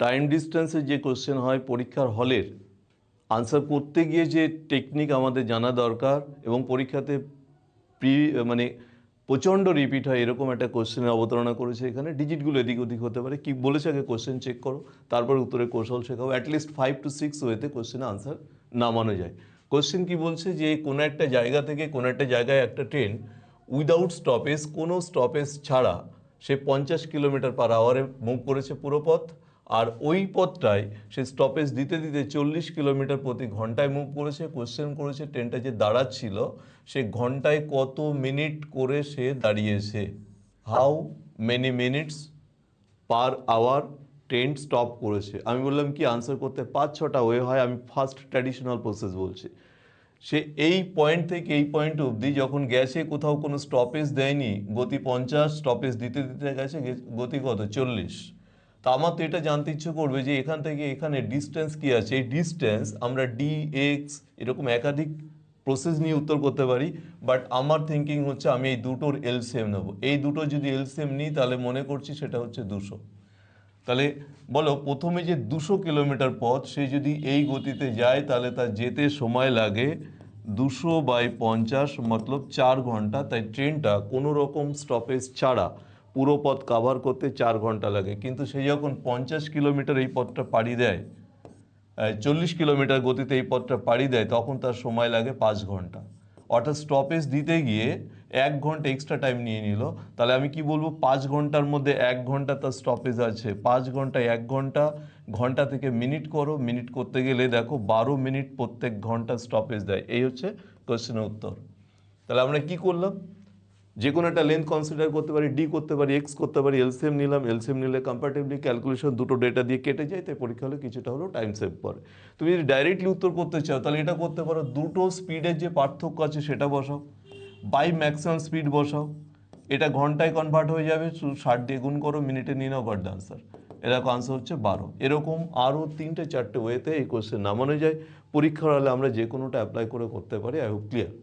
Time ডিস্টেন্সে যে question হয় পরীক্ষার হলের আনসার করতে গিয়ে যে টেকনিক আমাদের জানা দরকার এবং পরীক্ষাতে মানে প্রচণ্ড রিপিট হয় এরকম একটা কোশ্চেনের অবতারণা করেছে। এখানে ডিজিটগুলো এদিক ওদিক হতে পারে, কি বলেছে আগে কোশ্চেন চেক করো, তারপর উত্তরের কৌশল শেখাও। অ্যাটলিস্ট 5 to 6 ওয়েতে কোশ্চেনে আনসার নামানো যায়। কোশ্চেন কি বলছে যে কোনো একটা জায়গা থেকে কোনো একটা জায়গায় একটা ট্রেন উইদাউট স্টপেজ, কোনো স্টপেজ ছাড়া সে 50 কিলোমিটার পার আওয়ারে মুভ করেছে পুরো পথ, আর ওই পথটায় সে স্টপেজ দিতে দিতে 40 কিলোমিটার প্রতি ঘন্টায় মুভ করেছে। কোশ্চেন করেছে ট্রেনটা যে দাঁড়াচ্ছিল সে ঘন্টায় কত মিনিট করে সে দাঁড়িয়েছে, how many minutes per hour train stop করেছে। আমি বললাম কি আনসার করতে 5-6টা ওয়ে হয়, আমি ফার্স্ট ট্র্যাডিশনাল প্রসেস বলছি। সে এই পয়েন্ট থেকে এই পয়েন্ট অবধি যখন গেছে কোথাও কোনো স্টপেজ দেয়নি, গতি 50, স্টপেজ দিতে দিতে গেছে গতি কত 40। তা আমার তো এটা জানতে ইচ্ছে করবে যে এখান থেকে এখানে ডিস্টেন্স কী আছে। এই ডিস্টেন্স আমরা dx এরকম একাধিক প্রসেস নিয়ে উত্তর করতে পারি, বাট আমার থিঙ্কিং হচ্ছে আমি এই দুটোর এলসিএম নেব। এই দুটো যদি এলসিএম নিই তাহলে মনে করছি সেটা হচ্ছে 200। তাহলে বলো প্রথমে যে 200 কিলোমিটার পথ সে যদি এই গতিতে যায় তাহলে তার যেতে সময় লাগে 200/50 মতলব 4 ঘন্টা। তাই ট্রেনটা কোনো রকম স্টপেজ ছাড়া পুরো পথ কাভার করতে 4 ঘন্টা লাগে। কিন্তু সে যখন 50 কিলোমিটার এই পথটা পাড়ি দেয়, 40 কিলোমিটার গতিতে এই পথটা পাড়ি দেয়, তখন তার সময় লাগে 5 ঘন্টা। অর্থাৎ স্টপেজ দিতে গিয়ে 1 ঘন্টা এক্সট্রা টাইম নিয়ে নিল। তাহলে আমি কি বলবো, 5 ঘন্টার মধ্যে 1 ঘন্টা তার স্টপেজ আছে, 5 ঘন্টায় 1 ঘন্টা, ঘন্টা থেকে মিনিট করো, মিনিট করতে গেলে দেখো 12 মিনিট প্রত্যেক ঘন্টা স্টপেজ দেয়। এই হচ্ছে কোশ্চেনের উত্তর। তাহলে আমরা কি করলাম, যে কোনো একটা লেন্থ কনসিডার করতে পারি, ডি করতে পারি, এক্স করতে পারি, এলসিএম নিলাম। এলসিএম নিলে কম্পারেটিভলি ক্যালকুলেশন দুটো ডেটা দিয়ে কেটে যায়, তাই পরীক্ষা হলে কিছুটা হলেও টাইম সেভ করে। তুমি যদি ডাইরেক্টলি উত্তর করতে চাও তাহলে এটা করতে পারো, দুটো স্পিডের যে পার্থক্য আছে সেটা বসাও, বাই ম্যাক্সিমাম স্পিড বসাও, এটা ঘন্টায় কনভার্ট হয়ে যাবে, 60 দিয়ে গুণ করো, মিনিটে নিয়ে নাও, গট দ্য আনসার। এরকম আনসার হচ্ছে 12। এরকম আরও 3-4টে ওয়েতে এই কোশ্চেন নামানো যায়। পরীক্ষার হলে আমরা যে কোনোটা অ্যাপ্লাই করে করতে পারি। I hope clear.